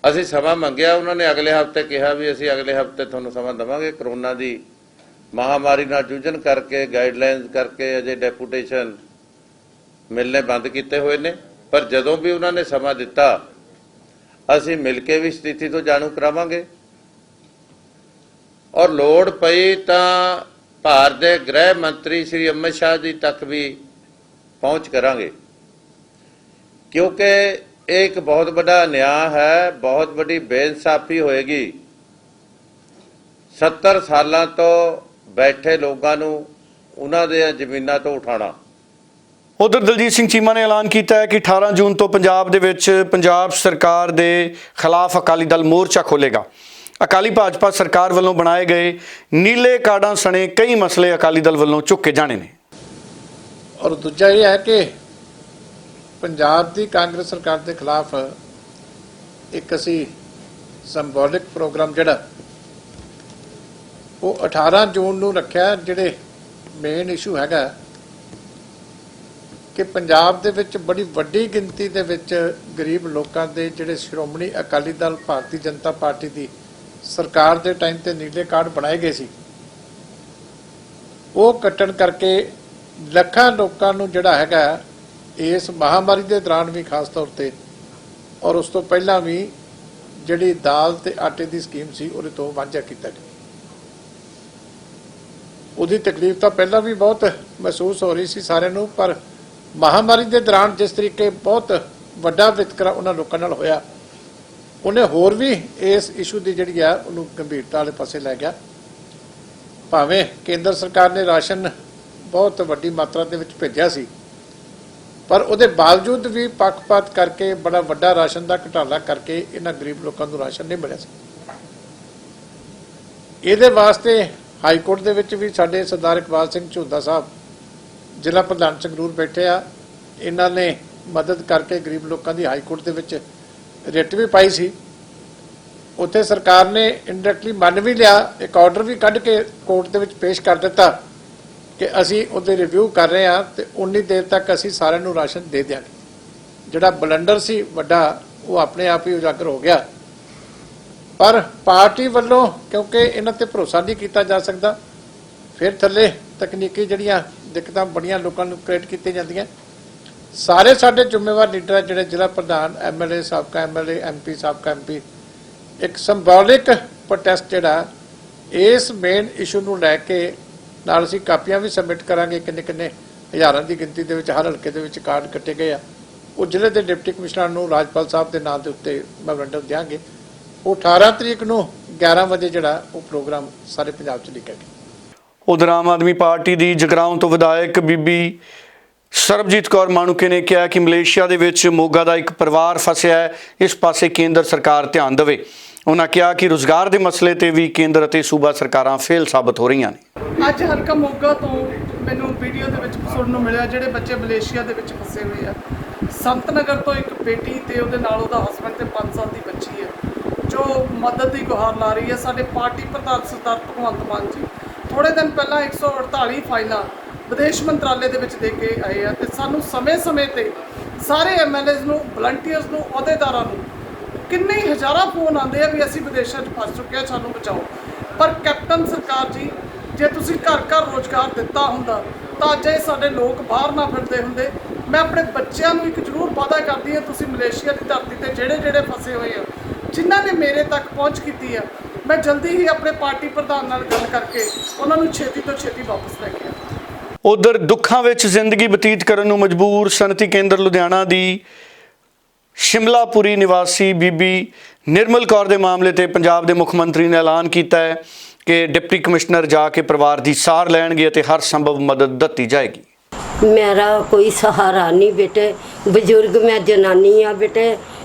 C: ਅਸੀਂ ਸਮਾਂ ਮੰਗਿਆ, ਉਹਨਾਂ ਨੇ ਅਗਲੇ ਹਫ਼ਤੇ ਕਿਹਾ ਵੀ ਅਸੀਂ ਅਗਲੇ ਹਫ਼ਤੇ ਤੁਹਾਨੂੰ ਸਮਾਂ ਦੇਵਾਂਗੇ। ਕਰੋਨਾ ਦੀ ਮਹਾਮਾਰੀ ਨਾਲ ਜੂਝਣ ਕਰਕੇ ਗਾਈਡਲਾਈਨਸ ਕਰਕੇ ਅਜੇ ਡੈਪੂਟੇਸ਼ਨ ਮਿਲਨੇ ਬੰਦ ਕੀਤੇ ਹੋਏ ਨੇ, ਪਰ ਜਦੋਂ ਵੀ ਉਹਨਾਂ ਨੇ ਸਮਾਂ ਦਿੱਤਾ ਅਸੀਂ ਮਿਲ ਕੇ ਵੀ ਸਥਿਤੀ ਤੋਂ ਜਾਣੂ ਕਰਾਵਾਂਗੇ ਔਰ ਲੋੜ ਪਈ ਤਾਂ ਭਾਰਤ ਦੇ ਗ੍ਰਹਿ ਮੰਤਰੀ ਸ਼੍ਰੀ ਅਮਿਤ ਸ਼ਾਹ ਜੀ ਤੱਕ ਵੀ ਪਹੁੰਚ ਕਰਾਂਗੇ, ਕਿਉਂਕਿ ਇਹ ਇੱਕ ਬਹੁਤ ਵੱਡਾ ਅਨਿਆਂ ਹੈ, ਬਹੁਤ ਵੱਡੀ ਬੇਇਨਸਾਫੀ ਹੋਏਗੀ। 70 ਸਾਲਾਂ ਤੋਂ ਬੈਠੇ ਲੋਕਾਂ ਨੂੰ ਉਹਨਾਂ ਦੇ ਜ਼ਮੀਨਾਂ ਤੋਂ ਉਠਾਉਣਾ।
A: ਉਧਰ ਦਲਜੀਤ ਸਿੰਘ ਚੀਮਾ ਨੇ ਐਲਾਨ ਕੀਤਾ ਹੈ ਕਿ 18 ਜੂਨ ਤੋਂ ਪੰਜਾਬ ਦੇ ਵਿੱਚ ਪੰਜਾਬ ਸਰਕਾਰ ਦੇ ਖਿਲਾਫ ਅਕਾਲੀ ਦਲ ਮੋਰਚਾ ਖੋਲੇਗਾ। ਅਕਾਲੀ ਭਾਜਪਾ ਸਰਕਾਰ ਵੱਲੋਂ ਬਣਾਏ ਗਏ ਨੀਲੇ ਕਾਰਡਾਂ ਸਣੇ ਕਈ ਮਸਲੇ ਅਕਾਲੀ ਦਲ ਵੱਲੋਂ ਚੁੱਕੇ ਜਾਣੇ ਨੇ।
D: ਔਰ ਦੂਜਾ ਇਹ ਹੈ ਕਿ ਪੰਜਾਬ ਦੀ ਕਾਂਗਰਸ ਸਰਕਾਰ ਦੇ ਖਿਲਾਫ ਇੱਕ ਅਸੀਂ ਸਿੰਬੋਲਿਕ ਪ੍ਰੋਗਰਾਮ ਜਿਹੜਾ ਉਹ 18 ਜੂਨ ਨੂੰ ਰੱਖਿਆ। ਜਿਹੜੇ ਮੇਨ ਇਸ਼ੂ ਹੈਗਾ ਕਿ ਪੰਜਾਬ ਦੇ ਵਿੱਚ ਬੜੀ ਵੱਡੀ ਗਿਣਤੀ ਦੇ ਵਿੱਚ ਗਰੀਬ ਲੋਕਾਂ ਦੇ ਜਿਹੜੇ ਸ਼੍ਰੋਮਣੀ ਅਕਾਲੀ ਦਲ ਭਾਰਤੀ ਜਨਤਾ ਪਾਰਟੀ ਦੀ ਸਰਕਾਰ ਦੇ ਟਾਈਮ ਤੇ ਨੀਲੇ ਕਾਰਡ ਬਣਾਏ ਗਏ ਸੀ, ਉਹ ਕੱਟਣ ਕਰਕੇ ਲੱਖਾਂ ਲੋਕਾਂ ਨੂੰ ਜਿਹੜਾ ਹੈਗਾ ਇਸ ਮਹਾਮਾਰੀ ਦੇ ਦੌਰਾਨ ਵੀ ਖਾਸ ਤੌਰ ਤੇ ਔਰ ਉਸ ਤੋਂ ਪਹਿਲਾਂ ਵੀ ਜਿਹੜੀ ਦਾਲ ਤੇ ਆਟੇ ਦੀ ਸਕੀਮ ਸੀ ਉਹਦੇ ਤੋਂ ਵਾਂਝਾ ਕੀਤਾ ਗਿਆ। ਉਹਦੀ ਤਕਲੀਫ ਤਾਂ ਪਹਿਲਾਂ ਵੀ ਬਹੁਤ ਮਹਿਸੂਸ ਹੋ ਰਹੀ ਸੀ ਸਾਰਿਆਂ ਨੂੰ, ਪਰ ਮਹਾਮਾਰੀ ਦੇ ਦੌਰਾਨ ਜਿਸ ਤਰੀਕੇ ਬਹੁਤ ਵੱਡਾ ਵਿਤਕਰਾ ਉਹਨਾਂ ਲੋਕਾਂ ਨਾਲ ਹੋਇਆ, ਉਹਨੇ ਹੋਰ ਵੀ ਇਸ ਇਸ਼ੂ ਦੀ ਜਿਹੜੀ ਆ ਉਹਨੂੰ ਗੰਭੀਰਤਾ ਵਾਲੇ ਪਾਸੇ ਲੈ ਗਿਆ। ਭਾਵੇਂ ਕੇਂਦਰ ਸਰਕਾਰ ਨੇ ਰਾਸ਼ਨ ਬਹੁਤ ਵੱਡੀ ਮਾਤਰਾ ਦੇ ਵਿੱਚ ਭੇਜਿਆ ਸੀ, ਪਰ ਉਹਦੇ ਬਾਵਜੂਦ ਵੀ ਪੱਖਪਾਤ ਕਰਕੇ ਬੜਾ ਵੱਡਾ ਰਾਸ਼ਨ ਦਾ ਘੁਟਾਲਾ ਕਰਕੇ ਇਹਨਾਂ ਗਰੀਬ ਲੋਕਾਂ ਨੂੰ ਰਾਸ਼ਨ ਨਹੀਂ ਮਿਲਿਆ ਸੀ। ਇਹਦੇ ਵਾਸਤੇ ਹਾਈ ਕੋਰਟ ਦੇ ਵਿੱਚ ਵੀ ਸਾਡੇ ਸਰਦਾਰ ਇਕਬਾਲ ਸਿੰਘ ਝੁੰਦਾ ਸਾਹਿਬ ਜ਼ਿਲ੍ਹਾ ਪ੍ਰਧਾਨ ਸੰਗਰੂਰ ਬੈਠੇ ਆ। ਇਹਨਾਂ ਨੇ ਮਦਦ ਕਰਕੇ ਗਰੀਬ ਲੋਕਾਂ ਦੀ ਹਾਈ ਕੋਰਟ ਦੇ ਵਿੱਚ ਰਿਟ ਵੀ ਪਾਈ ਸੀ। ਉੱਥੇ ਸਰਕਾਰ ਨੇ ਇਨਡਾਇਰੈਕਟਲੀ ਮੰਨ ਵੀ ਲਿਆ, ਇੱਕ ਆਰਡਰ ਵੀ ਕੱਢ ਕੇ ਕੋਰਟ ਦੇ ਵਿੱਚ ਪੇਸ਼ ਕਰ ਦਿੱਤਾ ਕਿ ਅਸੀਂ ਉਹਦੇ ਰਿਵਿਊ ਕਰ ਰਹੇ ਹਾਂ ਤੇ ਉਨੀ ਦੇਰ ਤੱਕ ਅਸੀਂ ਸਾਰਿਆਂ ਨੂੰ ਰਾਸ਼ਨ ਦੇ ਦਿਆਂਗੇ। ਜਿਹੜਾ ਬਲੰਡਰ ਸੀ ਵੱਡਾ ਉਹ ਆਪਣੇ ਆਪ ਹੀ ਉਜਾਗਰ ਹੋ ਗਿਆ। ਪਰ ਪਾਰਟੀ ਵੱਲੋਂ ਕਿਉਂਕਿ ਇਹਨਾਂ ਤੇ ਭਰੋਸਾ ਨਹੀਂ ਕੀਤਾ ਜਾ ਸਕਦਾ, ਫਿਰ ਥੱਲੇ ਤਕਨੀਕੀ ਜਿਹੜੀਆਂ ਦਿੱਕਤਾਂ ਬੜੀਆਂ ਲੋਕਾਂ ਨੂੰ ਕ੍ਰੀਏਟ ਕੀਤੀਆਂ ਜਾਂਦੀਆਂ, ਸਾਰੇ ਸਾਡੇ ਜ਼ਿੰਮੇਵਾਰ ਲੀਡਰ ਆ ਜਿਹੜੇ ਜ਼ਿਲ੍ਹਾ ਪ੍ਰਧਾਨ ਐਮਐਲਏ ਸਾਬਕਾ ਐਮਐਲਏ ਐਮਪੀ ਸਾਬਕਾ ਐਮਪੀ ਇੱਕ ਸਿੰਬੋਲਿਕ ਪ੍ਰੋਟੈਸਟ ਜਿਹੜਾ ਇਸ ਮੇਨ ਇਸ਼ੂ ਨੂੰ ਲੈ ਕੇ ਨਾਲ ਅਸੀਂ ਕਾਪੀਆਂ ਵੀ ਸਬਮਿਟ ਕਰਾਂਗੇ। ਕਿੰਨੇ ਕਿੰਨੇ ਹਜ਼ਾਰਾਂ ਦੀ ਗਿਣਤੀ ਦੇ ਵਿੱਚ ਹਰ ਹਲਕੇ ਦੇ ਵਿੱਚ ਕਾਰਡ ਕੱਟੇ ਗਏ ਆ। ਉਹ ਜ਼ਿਲ੍ਹੇ ਦੇ ਡਿਪਟੀ ਕਮਿਸ਼ਨਰ ਨੂੰ ਰਾਜਪਾਲ ਸਾਹਿਬ ਦੇ ਨਾਂ ਦੇ ਉੱਤੇ ਮੈਮੋਰੈਂਡਮ ਦਿਆਂਗੇ। ਉਹ 18 ਤਰੀਕ ਨੂੰ 11 ਵਜੇ ਜਿਹੜਾ ਉਹ ਪ੍ਰੋਗਰਾਮ ਸਾਰੇ ਪੰਜਾਬ 'ਚ ਲਿਖਿਆ ਗਿਆ।
A: ਉਧਰ ਆਮ ਆਦਮੀ ਪਾਰਟੀ ਦੀ ਜਗਰਾਉਂ ਤੋਂ ਵਿਧਾਇਕ ਬੀਬੀ ਸਰਬਜੀਤ ਕੌਰ ਮਾਣੂਕੇ ਨੇ ਕਿਹਾ ਕਿ ਮਲੇਸ਼ੀਆ ਦੇ ਵਿੱਚ ਮੋਗਾ ਦਾ ਇੱਕ ਪਰਿਵਾਰ ਫਸਿਆ ਹੈ, ਇਸ ਪਾਸੇ ਕੇਂਦਰ ਸਰਕਾਰ ਧਿਆਨ ਦੇਵੇ। ਉਹਨਾਂ ਕਿਹਾ ਕਿ ਰੁਜ਼ਗਾਰ ਦੇ ਮਸਲੇ ਤੇ ਵੀ ਕੇਂਦਰ ਅਤੇ ਸੂਬਾ ਸਰਕਾਰਾਂ ਫੇਲ ਸਾਬਤ ਹੋ ਰਹੀਆਂ ਨੇ।
E: ਅੱਜ ਹਲਕਾ ਮੋਗਾ ਤੋਂ ਮੈਨੂੰ ਵੀਡੀਓ ਦੇ ਵਿੱਚ ਸੁਣਨ ਨੂੰ ਮਿਲਿਆ ਜਿਹੜੇ ਬੱਚੇ ਮਲੇਸ਼ੀਆ ਦੇ ਵਿੱਚ ਫਸੇ ਹੋਏ ਆ। ਸੰਤ ਨਗਰ ਤੋਂ ਇੱਕ ਬੇਟੀ ਤੇ ਉਹਦੇ ਨਾਲ ਉਹਦਾ ਹਸਬੰਡ ਤੇ 5 ਸਾਲ ਦੀ ਬੱਚੀ ਹੈ ਜੋ ਮਦਦ ਦੀ ਗੁਹਾਰ ਲਾ ਰਹੀ ਹੈ। ਸਾਡੇ ਪਾਰਟੀ ਪ੍ਰਧਾਨ ਸਰਦਾਰ ਭਗਵੰਤ ਮਾਨ ਜੀ ਥੋੜੇ ਦਿਨ ਪਹਿਲਾਂ 148 ਫਾਈਲਾਂ ਵਿਦੇਸ਼ ਮੰਤਰਾਲੇ ਦੇ ਵਿੱਚ ਦੇ ਕੇ ਆਏ ਆ ਤੇ ਸਾਨੂੰ ਸਮੇਂ-ਸਮੇਂ ਤੇ ਸਾਰੇ ਐਮਐਲਏਜ਼ ਨੂੰ, ਵਲੰਟੀਅਰਸ ਨੂੰ, ਅਹੁਦੇਦਾਰਾਂ ਨੂੰ ਕਿੰਨੇ ਹੀ ਹਜ਼ਾਰਾਂ ਫੋਨ ਆਉਂਦੇ ਆ ਵੀ ਅਸੀਂ ਵਿਦੇਸ਼ਾਂ 'ਚ ਫਸ ਚੁੱਕੇ ਹਾਂ, ਸਾਨੂੰ ਬਚਾਓ। ਪਰ ਕੈਪਟਨ ਸਰਕਾਰ ਜੀ, ਜੇ ਤੁਸੀਂ ਘਰ-ਘਰ ਰੋਜ਼ਗਾਰ ਦਿੱਤਾ ਹੁੰਦਾ ਤਾਂ ਅੱਜ ਇਹ ਸਾਡੇ ਲੋਕ ਬਾਹਰ ਨਾ ਫਿਰਦੇ ਹੁੰਦੇ। ਮੈਂ ਆਪਣੇ ਬੱਚਿਆਂ ਨੂੰ ਇੱਕ ਜ਼ਰੂਰ ਵਾਅਦਾ ਕਰਦੀ ਹਾਂ, ਤੁਸੀਂ ਮਲੇਸ਼ੀਆ ਦੀ ਧਰਤੀ ਤੇ ਜਿਹੜੇ ਫਸੇ ਹੋਏ ਆ, ਜਿਨ੍ਹਾਂ ਨੇ ਮੇਰੇ ਤੱਕ ਪਹੁੰਚ ਕੀਤੀ ਆ, ਮੈਂ ਜਲਦੀ ਹੀ ਆਪਣੇ ਪਾਰਟੀ ਪ੍ਰਧਾਨ ਨਾਲ ਗੱਲ ਕਰਕੇ ਉਹਨਾਂ ਨੂੰ ਛੇਤੀ ਤੋਂ ਛੇਤੀ ਵਾਪਸ ਲੈ ਕੇ ਆਵਾਂ।
A: ਉਧਰ ਦੁੱਖਾਂ ਵਿੱਚ ਜ਼ਿੰਦਗੀ ਬਤੀਤ ਕਰਨ ਨੂੰ ਮਜਬੂਰ ਸਨਅਤੀ ਕੇਂਦਰ ਲੁਧਿਆਣਾ ਦੀ ਸ਼ਿਮਲਾਪੁਰੀ ਨਿਵਾਸੀ ਬੀਬੀ ਨਿਰਮਲ ਕੌਰ ਦੇ ਮਾਮਲੇ ਤੇ ਪੰਜਾਬ ਦੇ ਮੁੱਖ ਮੰਤਰੀ ਨੇ ਐਲਾਨ ਕੀਤਾ ਹੈ ਕਿ ਡਿਪਟੀ ਕਮਿਸ਼ਨਰ ਜਾ ਕੇ ਪਰਿਵਾਰ ਦੀ ਸਾਰ ਲੈਣਗੇ ਅਤੇ ਹਰ ਸੰਭਵ ਮਦਦ ਦਿੱਤੀ ਜਾਏਗੀ।
F: मेरा कोई सहारा नहीं बेटे, बजुर्ग मैं जनानी हाँ बेटे,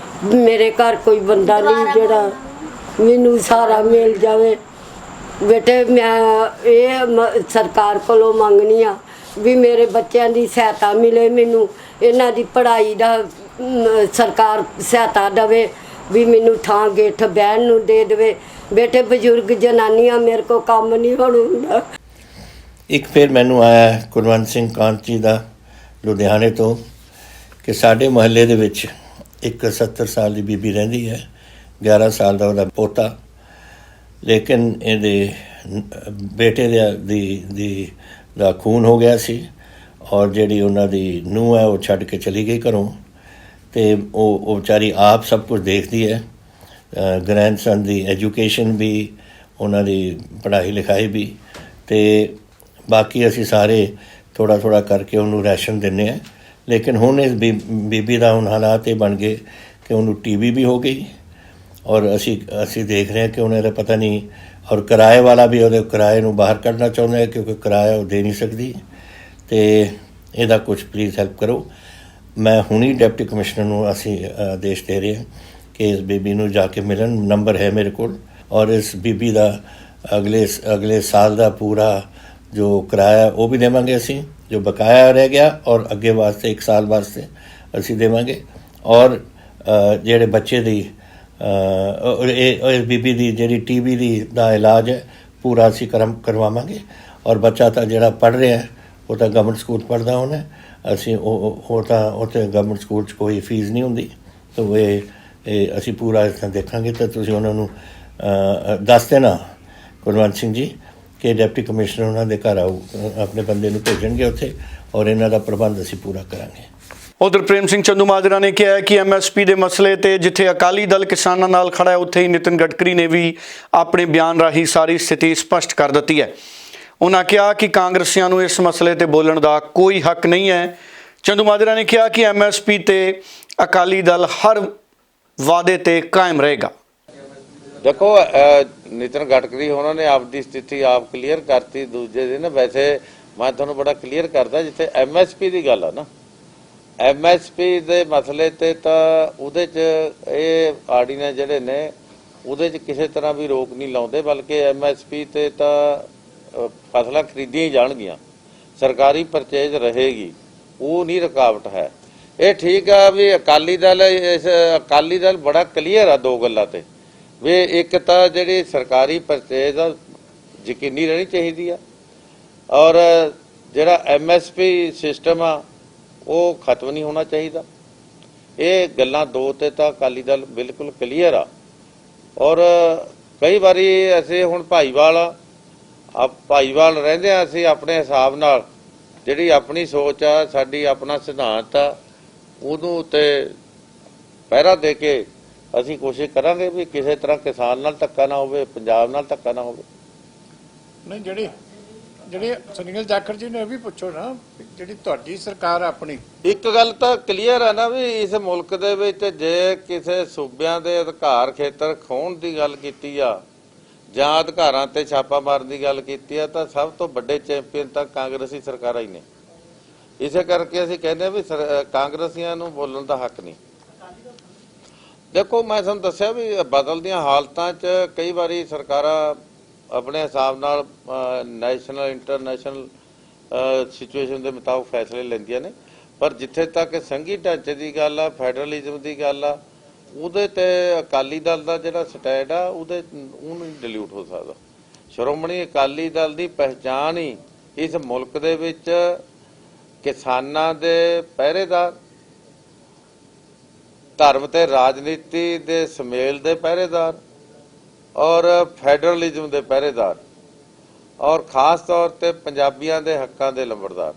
F: मेरे घर कोई बंदा नहीं जोड़ा मैनू सहारा मिल जाए बेटे। मैं ये सरकार कोलों मंगनी आ भी मेरे बच्चों की सहायता मिले, मैनू इन्हां दी पढ़ाई दा सरकार सहायता देवे भी मैनू थां गिठ बहन नू दे देवे बेटे। बजुर्ग जनानियां मेरे को काम नहीं होना।
G: एक फिर मैनू आया कुलवंत सिंह कांत जी का लुधियाने तो कि साढ़े महल्ले दे विच एक 70 साल की बीबी रहिंदी है, 11 साल का उहदा पोता, लेकिन इहदे बेटे दा खून हो गया सी और जिहड़ी उन्हां दी नूंह है वो छड्ड के चली गई घरों ते वो बेचारी आप सब कुछ देखती है। ग्रैंडसन दी एजुकेशन भी, उन्हां दी पढ़ाई लिखाई भी, ते बाकी असी सारे थोड़ा थोड़ा करके उन्होंने राशन दिन्ने हैं। लेकिन हुण इस बीबी का हुण हालात ये बन गए कि उन्होंने टीबी भी हो गई और असी देख रहे हैं कि उन्हें पता नहीं, और किराए वाला भी वो किराए नूं बाहर कढ़ना चाहुंदा है क्योंकि किराया वो दे नहीं सकती। तो इहदा कुछ प्लीज़ हैल्प करो। मैं हुणी डिप्टी कमिश्नर नूं असी आदेश दे रहे हैं कि इस बीबी नूं जाके मिलन, नंबर है मेरे कोल, और इस बीबी का अगले साल का पूरा जो किराया वो भी देवांगे असी, जो बकाया रह गया और अगे वास्ते 1 साल वास्ते असी देवांगे। और जेड़े बच्चे दी इस बीबी दी जेड़ी टीबी दा इलाज है पूरा असी करवावांगे। और बच्चा तो जेड़ा पढ़ रहा है वो तो गवर्नमेंट स्कूल पढ़दा होना है, असी उत्थे गवर्नमेंट स्कूल च कोई फीस नहीं हुंदी, तो असी पूरा इस देखांगे। तो तुसीं उन्हां नूं दस देना कुलवंत सिंह जी कि डिप्टी कमिश्नर उन्होंने घर आऊ, अपने बंदे नूं भेजणगे उत्थे और इन्हां दा प्रबंध असीं पूरा करांगे।
A: उधर प्रेम सिंह चंदूमाजरा ने कहा है कि MSP के मसले ते जिथे अकाली दल किसानों नाल खड़ा है उत्थे ही नितिन गडकरी ने भी अपने बयान राही सारी स्थिति स्पष्ट कर दी है। उन्होंने कहा कि कांग्रसियां नूं इस मसले ते बोलण दा कोई हक नहीं है। चंदूमाजरा ने कहा कि MSP ते अकाली दल हर वादे ते कायम रहेगा।
C: देखो नितिन गडकरी उन्होंने आपकी स्थिति आप क्लीयर करती दूजे दिन। वैसे मैं तुहानूं बड़ा क्लीयर करदा जिथे MSP की गल है ना, MSP के मसले ते तां उहदे च ये आर्डीनेंस जिहड़े ने उहदे च किसी तरह भी रोक नहीं लाउंदे, बल्कि MSP ते तां फसलां खरीदियां ही जाणगियां, सरकारी परचेज रहेगी, वो नहीं रुकावट है। ये ठीक है भी अकाली दल बड़ा क्लीयर है दो गल्लां ते वे, एक तो जी सरकारी परचेज यकीनी रहनी चाहिए और जोड़ा MSP सिस्टम आ वो खत्म नहीं होना चाहिए। ये गल्लां दो ते तां अकाली दल बिल्कुल क्लीयर आ। और कई बारी असीं हुण भाईवाल रहिंदे आ, असीं अपने हिसाब नाल जिहड़ी अपनी सोच आ, साडी अपना सिद्धांत आ, ਉਹਨੂੰ ਉੱਤੇ ਪਹਿਰਾ ਦੇ ਕੇ ਅਸੀਂ ਕੋਸ਼ਿਸ਼ ਕਰਾਂਗੇ ਵੀ ਕਿਸੇ ਤਰ੍ਹਾਂ ਕਿਸਾਨ ਨਾਲ ਧੱਕਾ ਨਾ ਹੋਵੇ, ਪੰਜਾਬ ਨਾਲ ਧੱਕਾ ਨਾ ਹੋਵੇ।
D: ਨਹੀਂ ਜਿਹੜੇ ਸੁਨੀਲ ਜਾਖੜ ਜੀ ਨੇ ਇਹ ਵੀ ਪੁੱਛੋ ਨਾ ਵੀ ਜਿਹੜੀ ਤੁਹਾਡੀ ਸਰਕਾਰ ਆਪਣੀ
C: ਇੱਕ ਗੱਲ ਤਾਂ ਕਲੀਅਰ ਹੈ ਨਾ ਵੀ ਇਸ ਮੁਲਕ ਦੇ ਵਿੱਚ ਜੇ ਕਿਸੇ ਸੂਬਿਆਂ ਦੇ ਅਧਿਕਾਰ ਖੇਤਰ ਖੋਹਣ ਦੀ ਗੱਲ ਕੀਤੀ ਆ ਜਾਂ ਅਧਿਕਾਰਾਂ ਤੇ ਛਾਪਾ ਮਾਰਨ ਦੀ ਗੱਲ ਕੀਤੀ ਆ ਤਾਂ ਸਭ ਤੋਂ ਵੱਡੇ ਚੈਂਪੀਅਨ ਤਾਂ ਕਾਂਗਰਸੀ ਸਰਕਾਰਾਂ ਹੀ ਨੇ। ਇਸੇ ਕਰਕੇ ਅਸੀਂ ਕਹਿੰਦੇ ਵੀ ਕਾਂਗਰਸੀਆਂ ਨੂੰ ਬੋਲਣ ਦਾ ਹੱਕ ਨਹੀਂ। ਦੇਖੋ ਮੈਂ ਤੁਹਾਨੂੰ ਦੱਸਿਆ ਵੀ ਬਦਲਦੀਆਂ ਹਾਲਤਾਂ 'ਚ ਕਈ ਵਾਰੀ ਸਰਕਾਰਾਂ ਆਪਣੇ ਹਿਸਾਬ ਨਾਲ ਨੈਸ਼ਨਲ ਇੰਟਰਨੈਸ਼ਨਲ ਸਿਚੁਏਸ਼ਨ ਦੇ ਮੁਤਾਬਕ ਫੈਸਲੇ ਲੈਂਦੀਆਂ ਨੇ, ਪਰ ਜਿੱਥੇ ਤੱਕ ਸੰਘੀ ਢਾਂਚੇ ਦੀ ਗੱਲ ਆ, ਫੈਡਰਲਿਜ਼ਮ ਦੀ ਗੱਲ ਆ, ਉਹਦੇ ਤੇ ਅਕਾਲੀ ਦਲ ਦਾ ਜਿਹੜਾ ਸਟੈਂਡ ਆ ਉਹਨੂੰ ਨਹੀਂ ਡਿਲੂਟ ਹੋ ਸਕਦਾ। ਸ਼੍ਰੋਮਣੀ ਅਕਾਲੀ ਦਲ ਦੀ ਪਹਿਚਾਣ ਹੀ ਇਸ ਮੁਲਕ ਦੇ ਵਿੱਚ ਕਿਸਾਨਾਂ ਦੇ ਪਹਿਰੇਦਾਰ, ਧਰਮ ਤੇ ਰਾਜਨੀਤੀ ਦੇ ਸੁਮੇਲ ਦੇ ਪਹਿਰੇਦਾਰ ਔਰ ਫੈਡਰਲਿਜ਼ਮ ਦੇ ਪਹਿਰੇਦਾਰ ਔਰ ਖਾਸ ਤੌਰ ਤੇ ਪੰਜਾਬੀਆਂ ਦੇ ਹੱਕਾਂ ਦੇ ਲੰਬੜਦਾਰ,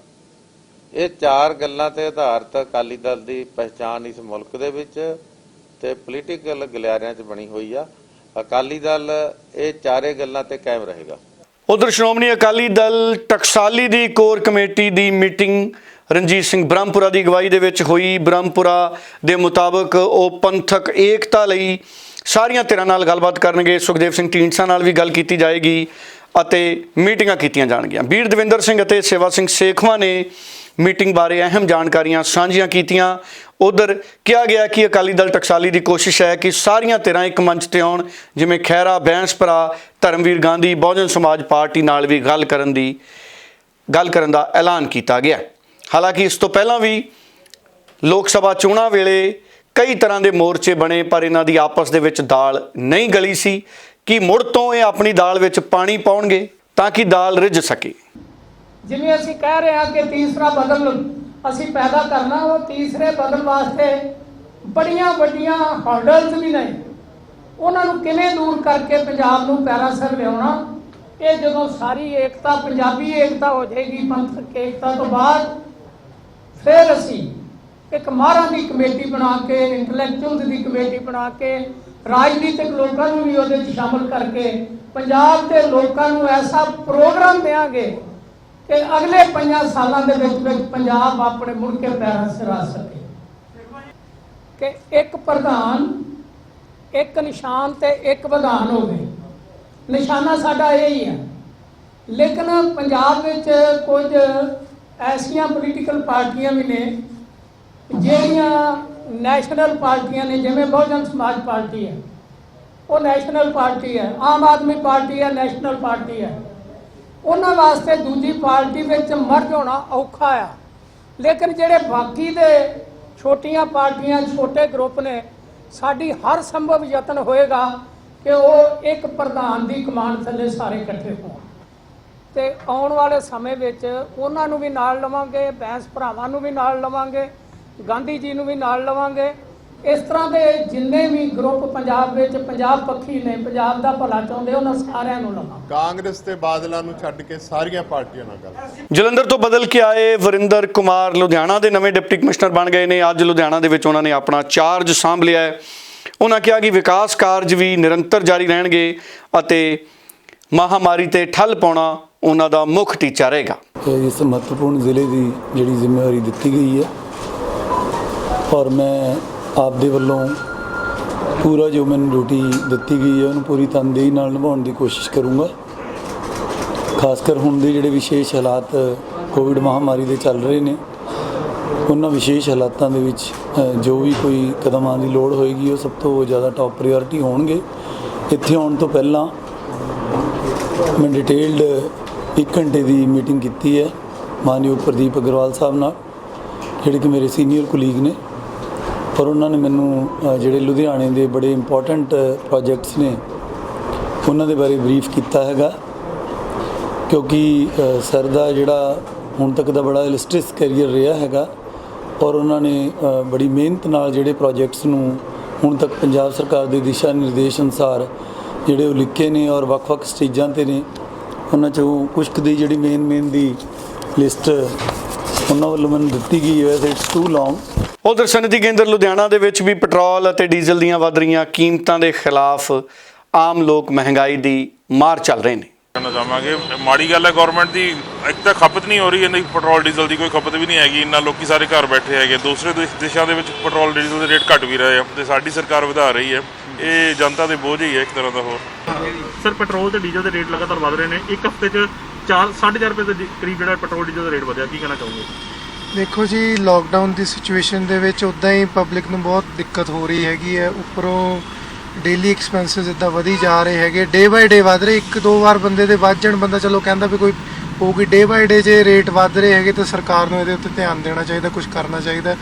C: ਇਹ ਚਾਰ ਗੱਲਾਂ ਤੇ ਆਧਾਰਿਤ ਅਕਾਲੀ ਦਲ ਦੀ ਪਹਿਚਾਣ ਇਸ ਮੁਲਕ ਦੇ ਵਿੱਚ ਤੇ ਪੋਲੀਟੀਕਲ ਗਲਿਆਰਿਆਂ 'ਚ ਬਣੀ ਹੋਈ ਆ। ਅਕਾਲੀ ਦਲ ਇਹ ਚਾਰੇ ਗੱਲਾਂ ਤੇ ਕਾਇਮ ਰਹੇਗਾ।
A: ਉਧਰ ਸ਼੍ਰੋਮਣੀ ਅਕਾਲੀ ਦਲ ਟਕਸਾਲੀ ਦੀ ਕੋਰ ਕਮੇਟੀ ਦੀ ਮੀਟਿੰਗ ਰਣਜੀਤ ਸਿੰਘ ਬ੍ਰਹਮਪੁਰਾ ਦੀ ਅਗਵਾਈ ਦੇ ਵਿੱਚ ਹੋਈ। ਬ੍ਰਹਮਪੁਰਾ ਦੇ ਮੁਤਾਬਕ ਉਹ ਪੰਥਕ ਏਕਤਾ ਲਈ ਸਾਰੀਆਂ ਧਿਰਾਂ ਨਾਲ ਗੱਲਬਾਤ ਕਰਨਗੇ। ਸੁਖਦੇਵ ਸਿੰਘ ਢੀਂਡਸਾ ਨਾਲ ਵੀ ਗੱਲ ਕੀਤੀ ਜਾਏਗੀ ਅਤੇ ਮੀਟਿੰਗਾਂ ਕੀਤੀਆਂ ਜਾਣਗੀਆਂ। ਵੀਰ ਦਵਿੰਦਰ ਸਿੰਘ ਅਤੇ ਸੇਵਾ ਸਿੰਘ ਸੇਖਵਾਂ ਨੇ ਮੀਟਿੰਗ ਬਾਰੇ ਅਹਿਮ ਜਾਣਕਾਰੀਆਂ ਸਾਂਝੀਆਂ ਕੀਤੀਆਂ। ਉਧਰ ਕਿਹਾ ਗਿਆ ਕਿ ਅਕਾਲੀ ਦਲ ਟਕਸਾਲੀ ਦੀ ਕੋਸ਼ਿਸ਼ ਹੈ ਕਿ ਸਾਰੀਆਂ ਧਿਰਾਂ ਇੱਕ ਮੰਚ ਤੇ ਆਉਣ, ਜਿਵੇਂ ਖਹਿਰਾ, ਬੈਂਸਪਰਾ, ਧਰਮਵੀਰ ਗਾਂਧੀ, ਬਹੁਜਨ ਸਮਾਜ ਪਾਰਟੀ ਨਾਲ ਵੀ ਗੱਲ ਕਰਨ ਦਾ ਐਲਾਨ ਕੀਤਾ ਗਿਆ। ਹਾਲਾਂਕਿ ਇਸ ਤੋਂ ਪਹਿਲਾਂ ਵੀ ਲੋਕ ਸਭਾ ਚੋਣਾਂ ਵੇਲੇ ਕਈ ਤਰ੍ਹਾਂ ਦੇ ਮੋਰਚੇ ਬਣੇ, ਪਰ ਇਹਨਾਂ ਦੀ ਆਪਸ ਦੇ ਵਿੱਚ ਦਾਲ ਨਹੀਂ ਗਲੀ ਸੀ ਕਿ ਮੁੜ ਤੋਂ ਇਹ ਆਪਣੀ ਦਾਲ ਵਿੱਚ ਪਾਣੀ ਪਾਉਣਗੇ ਤਾਂ ਕਿ ਦਾਲ ਰਿੱਝ ਸਕੇ।
E: ਜਿਵੇਂ ਅਸੀਂ ਕਹਿ ਰਹੇ ਹਾਂ ਕਿ ਤੀਸਰਾ ਬਦਲ ਅਸੀਂ ਪੈਦਾ ਕਰਨਾ, ਉਹ ਤੀਸਰੇ ਬਦਲ ਵਾਸਤੇ ਬੜੀਆਂ ਵੱਡੀਆਂ ਹਰਡਲਸ ਵੀ ਨੇ। ਉਹਨਾਂ ਨੂੰ ਕਿਵੇਂ ਦੂਰ ਕਰਕੇ ਪੰਜਾਬ ਨੂੰ ਪੈਰਾਸਰ ਲਿਆਉਣਾ, ਇਹ ਜਦੋਂ ਸਾਰੀ ਏਕਤਾ, ਪੰਜਾਬੀ ਏਕਤਾ ਹੋ ਜਾਏਗੀ ਪੰਥਕ ਏਕਤਾ ਤੋਂ ਬਾਅਦ, ਫਿਰ ਅਸੀਂ ਇੱਕ ਮਾਹਰਾਂ ਦੀ ਕਮੇਟੀ ਬਣਾ ਕੇ, ਇੰਟਲੈਕਚੁਅਲਸ ਦੀ ਕਮੇਟੀ ਬਣਾ ਕੇ, ਰਾਜਨੀਤਿਕ ਲੋਕਾਂ ਨੂੰ ਵੀ ਉਹਦੇ 'ਚ ਸ਼ਾਮਲ ਕਰਕੇ ਪੰਜਾਬ ਦੇ ਲੋਕਾਂ ਨੂੰ ਐਸਾ ਪ੍ਰੋਗਰਾਮ ਦੇਵਾਂਗੇ ਕਿ ਅਗਲੇ 5 ਸਾਲਾਂ ਦੇ ਵਿੱਚ ਪੰਜਾਬ ਆਪਣੇ ਮੁੜ ਕੇ ਪੈਰਾਂ ਸਿਰ ਆ ਸਕੇ। ਕਿ ਇੱਕ ਪ੍ਰਧਾਨ, ਇੱਕ ਨਿਸ਼ਾਨ ਤੇ ਇੱਕ ਵਿਧਾਨ ਹੋਵੇ। ਨਿਸ਼ਾਨਾ ਸਾਡਾ ਇਹ ਹੀ ਹੈ, ਲੇਕਿਨ ਪੰਜਾਬ ਵਿੱਚ ਕੁਝ ਐਸੀਆਂ ਪੋਲੀਟੀਕਲ ਪਾਰਟੀਆਂ ਵੀ ਨੇ ਜਿਹੜੀਆਂ ਨੈਸ਼ਨਲ ਪਾਰਟੀਆਂ ਨੇ, ਜਿਵੇਂ ਬਹੁਜਨ ਸਮਾਜ ਪਾਰਟੀ ਹੈ, ਉਹ ਨੈਸ਼ਨਲ ਪਾਰਟੀ ਹੈ। ਆਮ ਆਦਮੀ ਪਾਰਟੀ ਹੈ, ਨੈਸ਼ਨਲ ਪਾਰਟੀ ਹੈ। ਉਹਨਾਂ ਵਾਸਤੇ ਦੂਜੀ ਪਾਰਟੀ ਵਿੱਚ ਮਰਜ ਹੋਣਾ ਔਖਾ ਆ। ਲੇਕਿਨ ਜਿਹੜੇ ਬਾਕੀ ਦੇ ਛੋਟੀਆਂ ਪਾਰਟੀਆਂ, ਛੋਟੇ ਗਰੁੱਪ ਨੇ, ਸਾਡੀ ਹਰ ਸੰਭਵ ਯਤਨ ਹੋਏਗਾ ਕਿ ਉਹ ਇੱਕ ਪ੍ਰਧਾਨ ਦੀ ਕਮਾਂਡ ਥੱਲੇ ਸਾਰੇ ਇਕੱਠੇ ਹੋਣ ਤੇ ਆਉਣ ਵਾਲੇ ਸਮੇਂ ਵਿੱਚ ਉਹਨਾਂ ਨੂੰ ਵੀ ਨਾਲ ਲਵਾਂਗੇ, ਬੈਂਸ ਭਰਾਵਾਂ ਨੂੰ ਵੀ ਨਾਲ ਲਵਾਂਗੇ, ਗਾਂਧੀ ਜੀ ਨੂੰ ਵੀ ਨਾਲ ਲਵਾਂਗੇ। ਇਸ ਤਰ੍ਹਾਂ ਦੇ ਜਿੰਨੇ ਵੀ ਗਰੁੱਪ ਪੰਜਾਬ ਵਿੱਚ ਪੰਜਾਬ ਪੱਖੀ ਨੇ, ਪੰਜਾਬ ਦਾ ਭਲਾ ਚਾਹੁੰਦੇ, ਉਹਨਾਂ ਸਾਰਿਆਂ ਨੂੰ ਲਵਾਂਗੇ।
H: ਕਾਂਗਰਸ ਤੇ ਬਾਦਲਾਂ ਨੂੰ ਛੱਡ ਕੇ ਸਾਰੀਆਂ ਪਾਰਟੀਆਂ ਨਾਲ ਗੱਲ।
A: ਜਲੰਧਰ ਤੋਂ ਬਦਲ ਕੇ ਆਏ ਵਰਿੰਦਰ ਕੁਮਾਰ ਲੁਧਿਆਣਾ ਦੇ ਨਵੇਂ ਡਿਪਟੀ ਕਮਿਸ਼ਨਰ ਬਣ ਗਏ ਨੇ। ਅੱਜ ਲੁਧਿਆਣਾ ਦੇ ਵਿੱਚ ਉਹਨਾਂ ਨੇ ਆਪਣਾ ਚਾਰਜ ਸੰਭ ਲਿਆ ਹੈ। ਉਹਨਾਂ ਕਿਹਾ ਕਿ ਵਿਕਾਸ ਕਾਰਜ ਵੀ ਨਿਰੰਤਰ ਜਾਰੀ ਰਹਿਣਗੇ ਅਤੇ ਮਹਾਮਾਰੀ ਤੇ ਠੱਲ ਪਾਉਣਾ ਉਹਨਾਂ ਦਾ ਮੁੱਖ ਟੀਚਾ ਰਹੇਗਾ।
I: ਇਸ ਮਹੱਤਵਪੂਰਨ ਜ਼ਿਲ੍ਹੇ ਦੀ ਜਿਹੜੀ ਜ਼ਿੰਮੇਵਾਰੀ ਦਿੱਤੀ ਗਈ ਹੈ ਔਰ ਮੈਂ ਆਪਦੇ ਵੱਲੋਂ ਪੂਰਾ ਜੋ ਮੈਨੂੰ ਡਿਊਟੀ ਦਿੱਤੀ ਗਈ ਹੈ ਉਹਨੂੰ ਪੂਰੀ ਤਨਦੇਹੀ ਨਾਲ ਨਿਭਾਉਣ ਦੀ ਕੋਸ਼ਿਸ਼ ਕਰੂੰਗਾ। ਖਾਸ ਕਰ ਹੁਣ ਦੇ ਜਿਹੜੇ ਵਿਸ਼ੇਸ਼ ਹਾਲਾਤ ਕੋਵਿਡ ਮਹਾਮਾਰੀ ਦੇ ਚੱਲ ਰਹੇ ਨੇ, ਉਹਨਾਂ ਵਿਸ਼ੇਸ਼ ਹਾਲਾਤਾਂ ਦੇ ਵਿੱਚ ਜੋ ਵੀ ਕੋਈ ਕਦਮਾਂ ਦੀ ਲੋੜ ਹੋਏਗੀ ਉਹ ਸਭ ਤੋਂ ਜ਼ਿਆਦਾ ਟੌਪ ਪ੍ਰਾਇੋਰਟੀ ਹੋਣਗੇ। ਇੱਥੇ ਆਉਣ ਤੋਂ ਪਹਿਲਾਂ ਮੈਂ ਡਿਟੇਲਡ 1 ਘੰਟੇ ਦੀ ਮੀਟਿੰਗ ਕੀਤੀ ਹੈ ਮਾਨਯੋਗ ਪ੍ਰਦੀਪ ਅਗਰਵਾਲ ਸਾਹਿਬ ਨਾਲ, ਜਿਹੜੇ ਕਿ ਮੇਰੇ ਸੀਨੀਅਰ ਕੁਲੀਗ ਨੇ, ਪਰ ਉਹਨਾਂ ਨੇ ਮੈਨੂੰ ਜਿਹੜੇ ਲੁਧਿਆਣੇ ਦੇ ਬੜੇ ਇੰਪੋਰਟੈਂਟ ਪ੍ਰੋਜੈਕਟਸ ਨੇ ਉਹਨਾਂ ਦੇ ਬਾਰੇ ਬਰੀਫ ਕੀਤਾ ਹੈਗਾ, ਕਿਉਂਕਿ ਸਰ ਦਾ ਜਿਹੜਾ ਹੁਣ ਤੱਕ ਦਾ ਬੜਾ ਇਲਸਟ੍ਰੀਅਸ ਕੈਰੀਅਰ ਰਿਹਾ ਹੈਗਾ ਔਰ ਉਹਨਾਂ ਨੇ ਬੜੀ ਮਿਹਨਤ ਨਾਲ ਜਿਹੜੇ ਪ੍ਰੋਜੈਕਟਸ ਨੂੰ ਹੁਣ ਤੱਕ ਪੰਜਾਬ ਸਰਕਾਰ ਦੇ ਦਿਸ਼ਾ ਨਿਰਦੇਸ਼ ਅਨੁਸਾਰ ਜਿਹੜੇ ਉਹ ਲਿਖੇ ਨੇ ਔਰ ਵੱਖ-ਵੱਖ ਸਟੇਜਾਂ 'ਤੇ ਨੇ। ਉਹਨਾਂ 'ਚੋਂ ਕੁਛ ਕੁ ਦੀ ਜਿਹੜੀ ਮੇਨ ਦੀ ਲਿਸਟ ਉਹਨਾਂ ਵੱਲੋਂ ਮੈਨੂੰ ਦਿੱਤੀ ਗਈ ਹੈ। ਇਟਸ ਟੂ ਲੌਂਗ।
A: ਉਧਰ ਸਨਅਤੀ ਕੇਂਦਰ ਲੁਧਿਆਣਾ ਦੇ ਵਿੱਚ ਵੀ ਪੈਟਰੋਲ ਅਤੇ ਡੀਜ਼ਲ ਦੀਆਂ ਵਧ ਰਹੀਆਂ ਕੀਮਤਾਂ ਦੇ ਖਿਲਾਫ ਆਮ ਲੋਕ ਮਹਿੰਗਾਈ ਦੀ ਮਾਰ ਚੱਲ ਰਹੇ ਨੇ।
J: ਕਹਿਣਾ ਚਾਹਾਂਗੇ ਮਾੜੀ ਗੱਲ ਹੈ ਗਵਰਨਮੈਂਟ ਦੀ, ਇੱਕ ਤਾਂ ਖਪਤ ਨਹੀਂ ਹੋ ਰਹੀ ਇੰਨੀ, ਪੈਟਰੋਲ ਡੀਜ਼ਲ ਦੀ ਕੋਈ ਖਪਤ ਵੀ ਨਹੀਂ ਹੈਗੀ, ਇੰਨਾ ਲੋਕੀ ਸਾਰੇ ਘਰ ਬੈਠੇ ਹੈਗੇ। ਦੂਸਰੇ ਦੇਸ਼ਾਂ ਦੇ ਵਿੱਚ ਪੈਟਰੋਲ ਡੀਜ਼ਲ ਦੇ ਰੇਟ ਘਟ ਵੀ ਰਹੇ ਆ ਤੇ ਸਾਡੀ ਸਰਕਾਰ ਵਧਾ ਰਹੀ ਹੈ। ਇਹ ਜਨਤਾ ਦੇ ਬੋਝ ਹੀ ਹੈ ਇੱਕ ਤਰ੍ਹਾਂ ਦਾ। ਹੋਰ
K: ਸਰ ਪੈਟਰੋਲ ਤੇ ਡੀਜ਼ਲ ਦੇ ਰੇਟ ਲਗਾਤਾਰ ਵਧ ਰਹੇ ਨੇ, ਇੱਕ ਹਫ਼ਤੇ 'ਚ 4-4.5 ਰੁਪਏ ਦੇ ਕਰੀਬ ਜਿਹੜਾ ਪੈਟਰੋਲ ਡੀਜ਼ਲ ਦਾ ਰੇਟ ਵਧਿਆ, ਕੀ ਕਹਿਣਾ ਚਾਹੋਗੇ?
L: ਦੇਖੋ ਜੀ, ਲੋਕਡਾਊਨ ਦੀ ਸਿਚੁਏਸ਼ਨ ਦੇ ਵਿੱਚ ਉੱਦਾਂ ਹੀ ਪਬਲਿਕ ਨੂੰ ਬਹੁਤ ਦਿੱਕਤ ਹੋ ਰਹੀ ਹੈਗੀ ਹੈ। ਉੱਪਰੋਂ ਡੇਲੀ ਐਕਸਪੈਂਸਿਸ ਇੱਦਾਂ ਵਧੀ ਜਾ ਰਹੇ ਹੈਗੇ, ਡੇ ਬਾਈ ਡੇ ਵਧ ਰਹੇ। ਇੱਕ ਦੋ ਵਾਰ ਬੰਦੇ ਦੇ ਵੱਧ ਜਾਣ, ਬੰਦਾ ਚਲੋ ਕਹਿੰਦਾ ਵੀ ਕੋਈ ਹੋਊਗੀ, ਡੇ ਬਾਈ ਡੇ ਜੇ ਰੇਟ ਵਧ ਰਹੇ ਹੈਗੇ ਤਾਂ ਸਰਕਾਰ ਨੂੰ ਇਹਦੇ ਉੱਤੇ ਧਿਆਨ ਦੇਣਾ ਚਾਹੀਦਾ, ਕੁਝ ਕਰਨਾ ਚਾਹੀਦਾ।